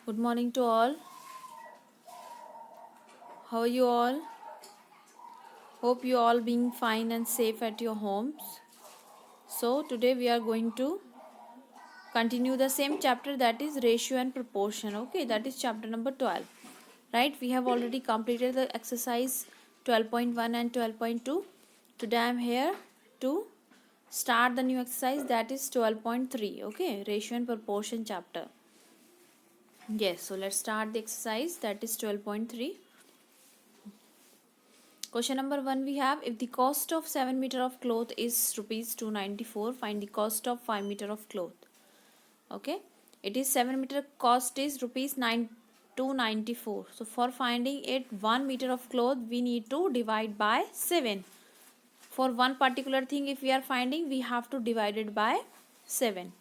Good morning to all. How are you all? Hope you all being fine and safe at your homes. So today we are going to continue the same chapter, that is ratio and proportion. Okay, that is chapter number 12. Right? We have already completed the exercise 12.1 and 12.2. Today I am here to start the new exercise, that is 12.3. Okay, ratio and proportion chapter. Yes, so let's start the exercise, that is 12.3. Question number 1 we have, if the cost of 7 meter of cloth is rupees 294, find the cost of 5 meter of cloth. Okay, it is 7 meter, cost is rupees 294. So for finding it 1 meter of cloth, we need to divide by 7. For one particular thing, if we are finding, we have to divide it by 7.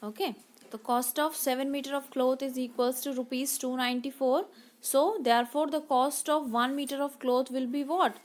Okay, the cost of 7 meter of cloth is equals to rupees 294. So therefore the cost of 1 meter of cloth will be what?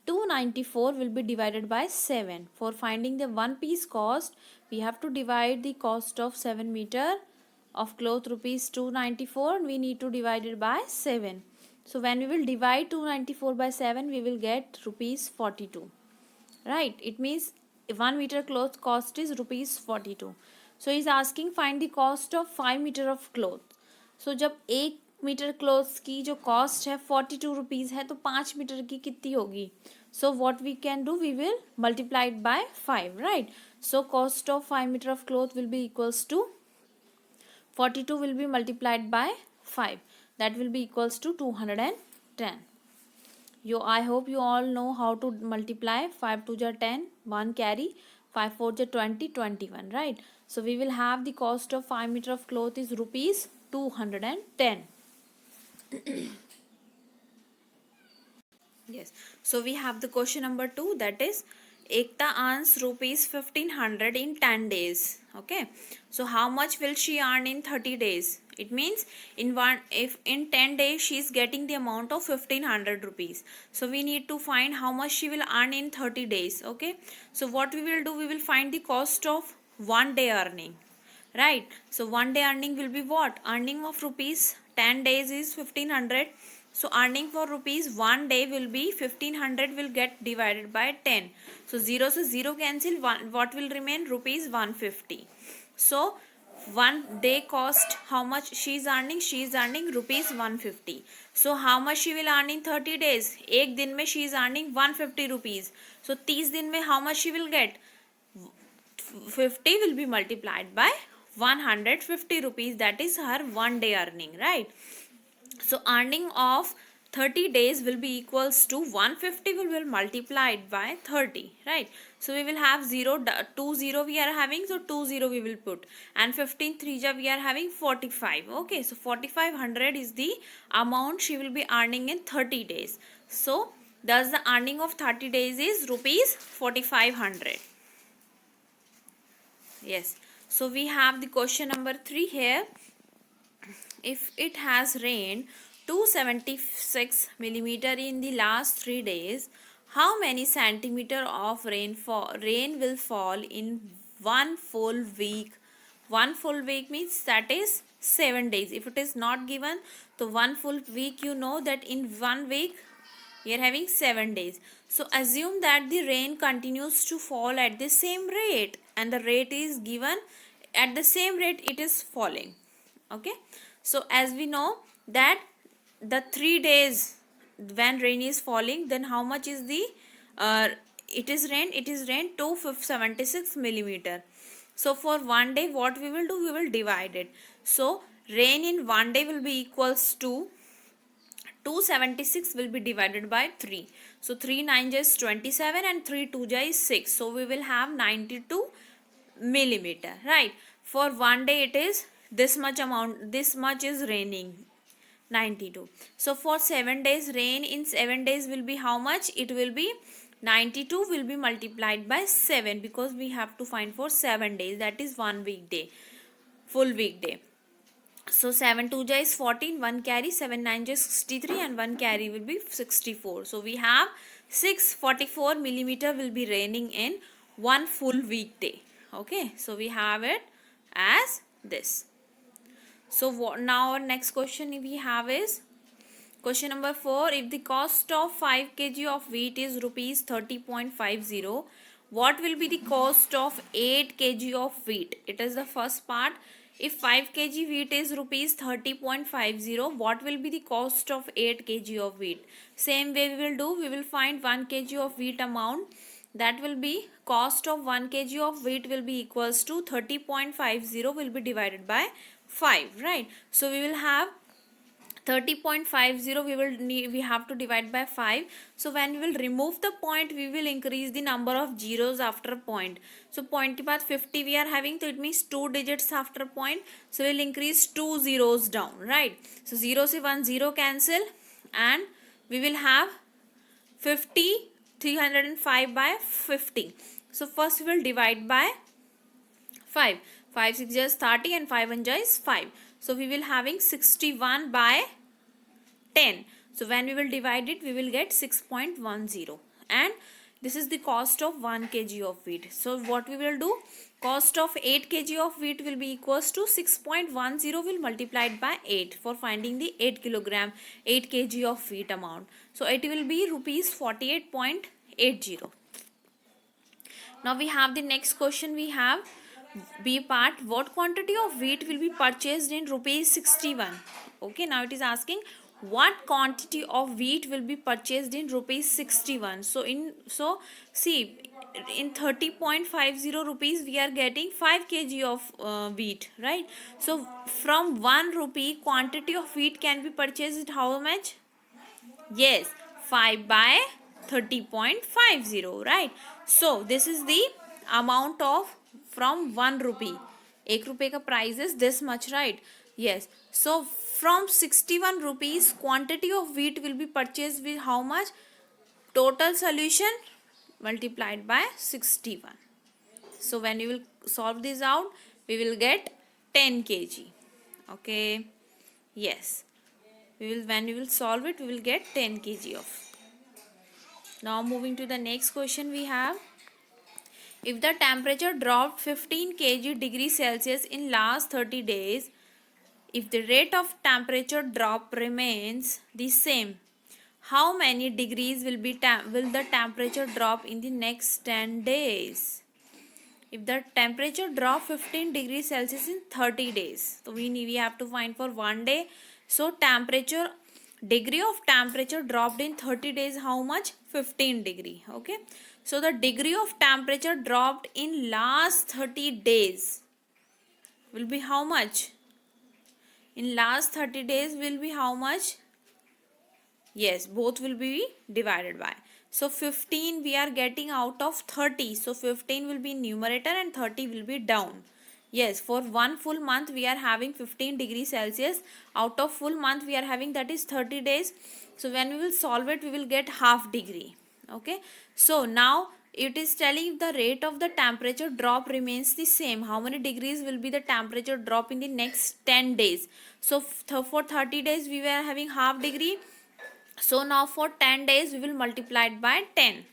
294 will be divided by 7. For finding the one piece cost, we have to divide the cost of 7 meter of cloth rupees 294. We need to divide it by 7. So when we will divide 294 by 7, we will get rupees 42. Right, it means 1 meter cloth cost is rupees 42. So he is asking find the cost of 5 meter of cloth. So जब 1 metre clothes की जो cost है 42 rupees है, तो 5 metre की कितनी होगी? So what we can do, we will multiply it by 5, right? So cost of 5 metre of cloth will be equals to 42 will be multiplied by 5, that will be equals to 210. I hope you all know how to multiply. 5 2 ja 10, 1 carry, 5 4 ja 20, 21, right? So we will have the cost of 5 meter of cloth is rupees 210. Yes, so we have the question number 2, that is Ekta earns rupees 1500 in 10 days. Okay, so how much will she earn in 30 days? It means if in 10 days she is getting the amount of 1500 rupees, so we need to find how much she will earn in 30 days. Okay, so what we will do, we will find the cost of 1 day earning, right? So 1 day earning will be what? Earning of rupees 10 days is 1500. So earning for rupees 1 day will be 1500 will get divided by 10. So 0 से 0 cancel, what will remain? Rupees 150. So 1 day cost, how much she is earning? She is earning rupees 150. So how much she will earn in 30 days? एक दिन में she is earning 150 rupees. So 30 दिन में how much she will get? 50 will be multiplied by 150 rupees, that is her 1 day earning, right? So earning of 30 days will be equals to 150 will be multiplied by 30, right? So we will have 0 we are having, so 20 we will put, and 15 3 ja we are having 45. Okay, so 4500 is the amount she will be earning in 30 days. So thus the earning of 30 days is rupees 4500. Yes, so we have the question number 3 here. If it has rained 276 millimeter in the last 3 days, how many centimeter of rain will fall in one full week? One full week means that is 7 days. If it is not given, so one full week, you know that in 1 week we are having 7 days. So assume that the rain continues to fall at the same rate, and the rate is given at the same rate it is falling. Okay, so as we know that the 3 days when rain is falling, then how much is the it is rain 276 millimeter. So for 1 day what we will do, we will divide it. So rain in 1 day will be equals to 276 will be divided by 3. So 3 9 is 27 and 3 2 is 6. So we will have 92 millimeter, right? For 1 day it is this much amount, this much is raining, 92. So for 7 days, rain in 7 days will be how much? It will be 92 will be multiplied by 7, because we have to find for 7 days, that is 1 weekday, full weekday. So 7 2 is 14, 1 carry, 7 9 is 63, and 1 carry will be 64. So we have 644 millimeter will be raining in one full weekday. Okay, so we have it as this. So now our next question we have is question number 4. If the cost of 5 kg of wheat is rupees 30.50, what will be the cost of 8 kg of wheat? It is the first part. If 5 kg wheat is rupees 30.50, what will be the cost of 8 kg of wheat? Same way we will do. We will find 1 kg of wheat amount. That will be cost of 1 kg of wheat will be equals to 30.50 will be divided by 5, right? So we will have 30.50 we have to divide by 5. So when we will remove the point, we will increase the number of zeros after point. So point के बाद 50 we are having, so it means 2 digits after point. So we will increase 2 zeros down, right? So 0 से 1 0 cancel, and we will have 50 305 by 50. So first we will divide by 5. 5 6 is 30 and 5 1 is 5. So we will having 61 by 10. So when we will divide it, we will get 6.10. And this is the cost of 1 kg of wheat. So what we will do? Cost of 8 kg of wheat will be equals to 6.10 will multiplied by 8 for finding the 8 kilogram 8 kg of wheat amount. So it will be rupees 48.80. Now we have the next question. We have B part. What quantity of wheat will be purchased in rupees 61? Okay, now it is asking what quantity of wheat will be purchased in rupees 61. So see, in 30.50 rupees we are getting 5 kg of wheat, right? So from 1 rupee quantity of wheat can be purchased how much? Yes, 5 by 30.50, right? So this is the amount of from 1 rupee. 1 rupee ka price is this much, right? Yes. So from 61 rupees quantity of wheat will be purchased with how much? Total solution multiplied by 61. So when we will solve this out, we will get 10 kg. Okay. Yes. When we will solve it, we will get 10 kg of. Now moving to the next question we have. If the temperature dropped 15 kg degrees Celsius in last 30 days, if the rate of temperature drop remains the same, how many degrees will the temperature drop in the next 10 days? If the temperature drop 15 degrees Celsius in 30 days, so we have to find for 1 day. So degree of temperature dropped in 30 days, how much? 15 degree. Okay, so the degree of temperature dropped in last 30 days will be how much? In last 30 days will be how much? Yes, both will be divided by. So 15 we are getting out of 30. So 15 will be numerator and 30 will be down. Yes, for one full month we are having 15 degrees Celsius. Out of full month we are having, that is 30 days. So when we will solve it, we will get half degree. Okay. So now it is telling the rate of the temperature drop remains the same. How many degrees will be the temperature drop in the next 10 days? So for 30 days we were having half degree. So now for 10 days we will multiply it by 10.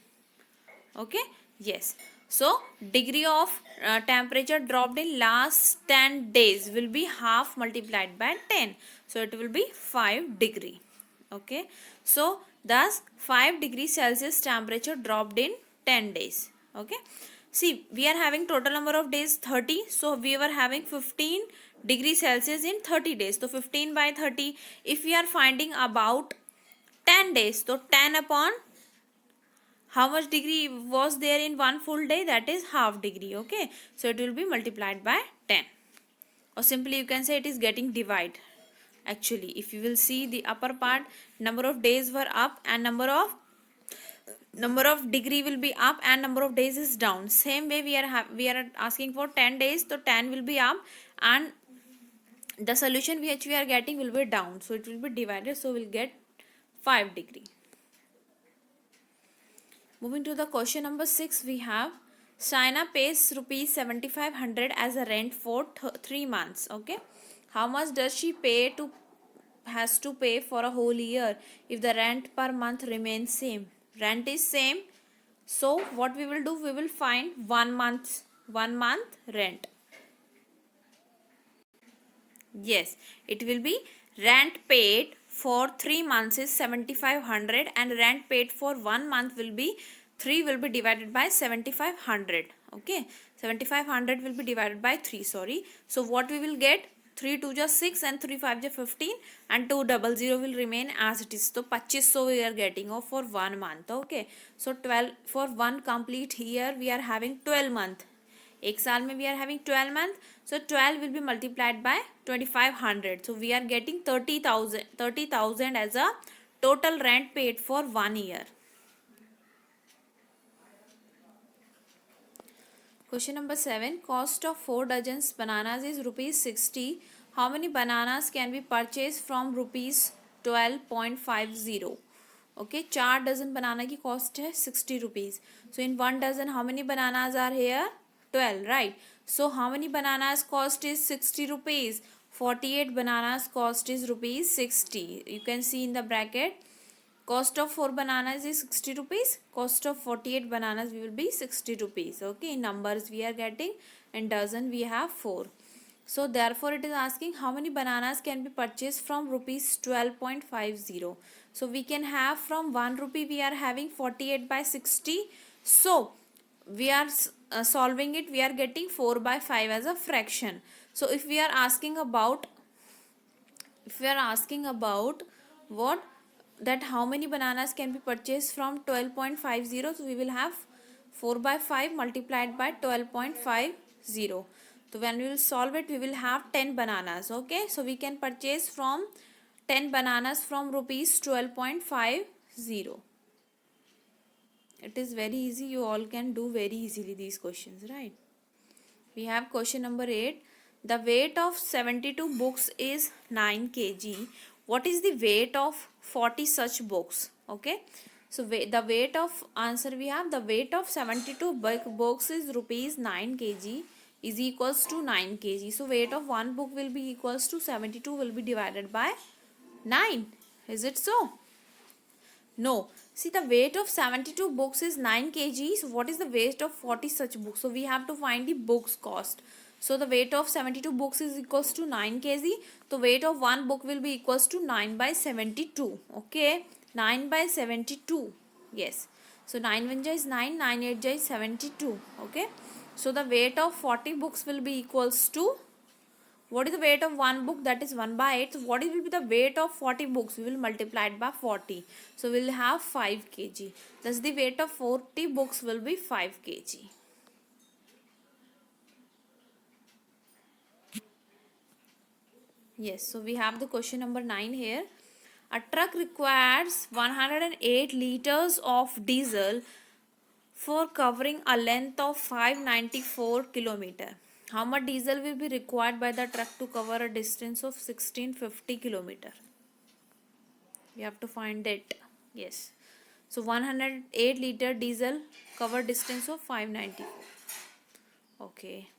Okay. Yes. So degree of temperature dropped in last 10 days will be half multiplied by 10. So it will be 5 degree. Okay. So thus 5 degrees Celsius temperature dropped in 10 days. Okay. See, we are having total number of days 30. So we were having 15 degrees Celsius in 30 days. So 15 by 30. If we are finding about 10 days, so 10 upon how much degree was there in one full day? That is half degree. Okay, so it will be multiplied by 10, or simply you can say it is getting divide. Actually, if you will see the upper part, number of days were up and number of degree will be up and number of days is down. Same way we are asking for 10 days, so 10 will be up and the solution which we are getting will be down, so it will be divided, so we'll get 5 degree. Moving to the question number 6, we have China pays rupees 7500 as a rent for 3 months. Okay, how much does she has to pay for a whole year if the rent per month remains same? Rent is same, so what we will do, we will find 1 month rent. Yes, it will be rent paid for 3 months is 7500 and rent paid for 1 month will be 3 will be divided by 7500. Okay, 7500 will be divided by 3, sorry. So what we will get, 3 2 just 6 and 3 5 just 15 and 200 will remain as it is. So 2500 we are getting of for 1 month. Okay, so 12 for one complete year we are having 12 month. एक साल में we are having 12 month, so 12 will be multiplied by 2500, so we are getting 30,000 as a total rent paid for 1 year. Question number 7, cost of 4 dozens bananas is rupees 60. How many bananas can be purchased from rupees 12.50? Okay, 4 dozen banana की cost है 60 rupees. So in 1 dozen how many bananas are here? 12, right? So how many bananas cost is 60 rupees? 48 bananas cost is rupees 60. You can see in the bracket, cost of 4 bananas is 60 rupees, cost of 48 bananas will be 60 rupees. Okay, in numbers we are getting, and dozen we have 4. So therefore it is asking how many bananas can be purchased from rupees 12.50. So we can have from 1 rupee we are having 48 by 60. So we are solving it, we are getting 4 by 5 as a fraction. So if we are asking about what, that how many bananas can be purchased from 12.50, so we will have 4 by 5 multiplied by 12.50. So when we will solve it, we will have 10 bananas. Okay, so we can purchase from 10 bananas from rupees 12.50. It is very easy, you all can do very easily these questions, right? We have question number 8. The weight of 72 books is 9 kg. What is the weight of 40 such books? Okay, so the weight of, answer we have, the weight of 72 books is rupees 9 kg is equals to 9 kg. So weight of one book will be equals to 72 will be divided by 9. Is it so? No. See, the weight of 72 books is 9 kg. So what is the weight of 40 such books? So we have to find the books cost. So the weight of 72 books is equals to 9 kg. So weight of one book will be equals to 9 by 72. Okay. 9 by 72. Yes. So 9 1 is 9, 9 8 is 72. Okay. So the weight of 40 books will be equals to, what is the weight of one book? That is 1 by 8. So what will be the weight of 40 books? We will multiply it by 40. So we will have 5 kg. Thus the weight of 40 books will be 5 kg. Yes, so we have the question number 9 here. A truck requires 108 liters of diesel for covering a length of 594 kilometer. How much diesel will be required by the truck to cover a distance of 1650 kilometer? We have to find it. Yes. So 108 liter diesel cover distance of 594. Okay.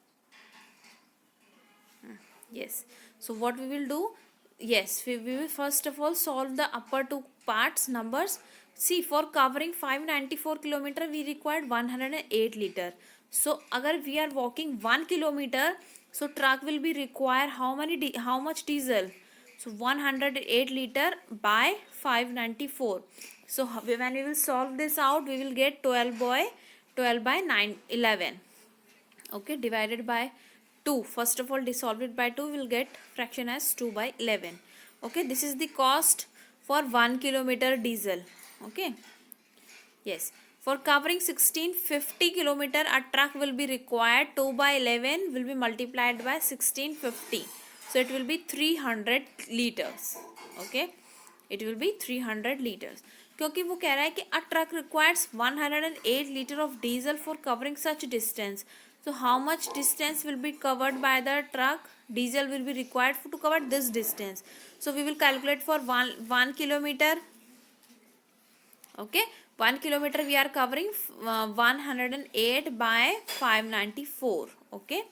Yes. So what we will do? Yes, we will first of all solve the upper two parts numbers. See, for covering 594 kilometer we required 108 liter. So agar we are walking 1 kilometer, so truck will be require how much diesel? So 108 liter by 594. So when we will solve this out, we will get 12 by 9 11. Okay, divided by 2. First of all, dissolve it by 2, we will get fraction as 2 by 11. Okay, this is the cost for 1 kilometer diesel. Okay. Yes. For covering 1650 kilometer, a truck will be required. 2 by 11 will be multiplied by 1650. So it will be 300 liters. Okay. It will be 300 liters. क्योंकि वो कह रहा है कि a truck requires 108 liter of diesel for covering such distance. So how much distance will be covered by the truck? Diesel will be required to cover this distance. So we will calculate for 1 kilometer. Okay, 1 kilometer we are covering 108 by 594. Okay,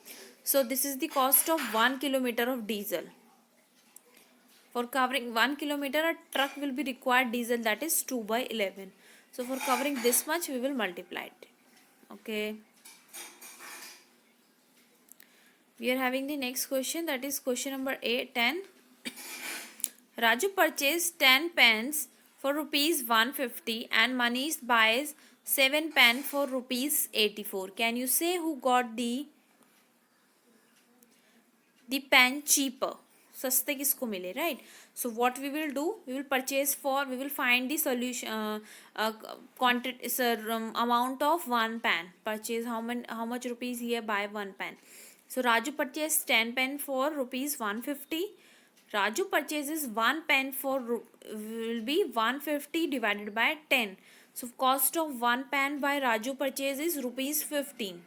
so this is the cost of 1 kilometer of diesel. For covering 1 kilometer, a truck will be required diesel, that is 2 by 11. So for covering this much, we will multiply it. Okay. We are having the next question, that is question number 10. Raju purchased 10 pens for rupees 150 and Manish buys 7 pen for rupees 84. Can you say who got the pen cheaper? सस्ते किसको मिले, right? So what we will do, we will purchase for, we will find the solution quantity amount of one pen purchase, how much rupees here buy one pen. So Raju purchased 10 pen for rupees 150. Raju purchases one pen for will be 150 divided by 10. So cost of one pen by Raju purchase is rupees 15.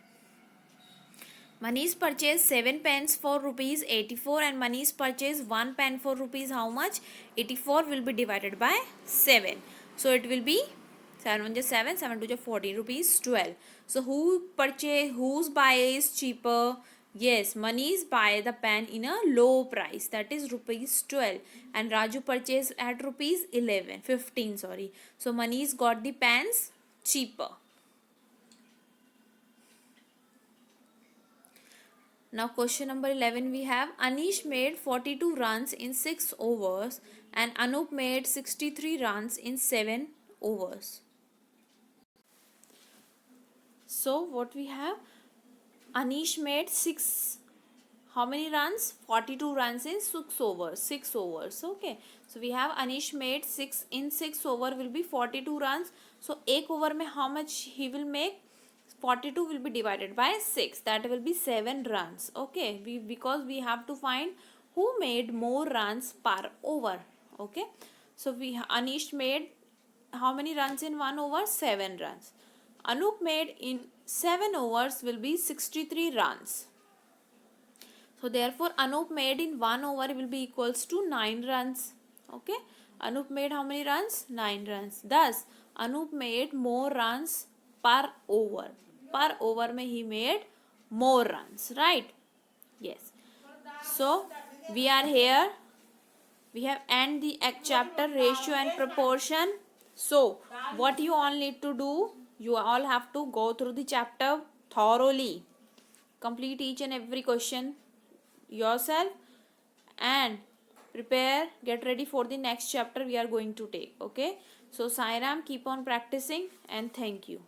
Manish purchased 7 pens for rupees 84 and Manish purchased 1 pen for rupees how much? 84 will be divided by 7. So it will be 7 1 is 7, 7 2 is 14, rupees 12. So whose buy is cheaper? Yes, Manish buy the pen in a low price, that is rupees 12, and Raju purchased at rupees 15, sorry. So Manish got the pens cheaper. Now question number 11 we have, Anish made 42 runs in 6 overs and Anup made 63 runs in 7 overs. So what we have, Anish made how many runs? 42 runs in 6 overs. Okay. So we have Anish made 6 over will be 42 runs. So 1 over में how much he will make? 42 will be divided by 6, that will be 7 runs. Okay, because we have to find who made more runs per over. Okay, so Anish made how many runs in 1 over? 7 runs. Anup made in 7 overs will be 63 runs. So therefore Anup made in 1 over will be equals to 9 runs. Okay, Anup made how many runs? 9 runs. Thus Anup made more runs per over. Per over में he made more runs, right? Yes. So we are here. We have end the chapter ratio and proportion. So what you all need to do, you all have to go through the chapter thoroughly, complete each and every question yourself, and prepare, get ready for the next chapter we are going to take. Okay, so Sai Ram, keep on practicing, and thank you.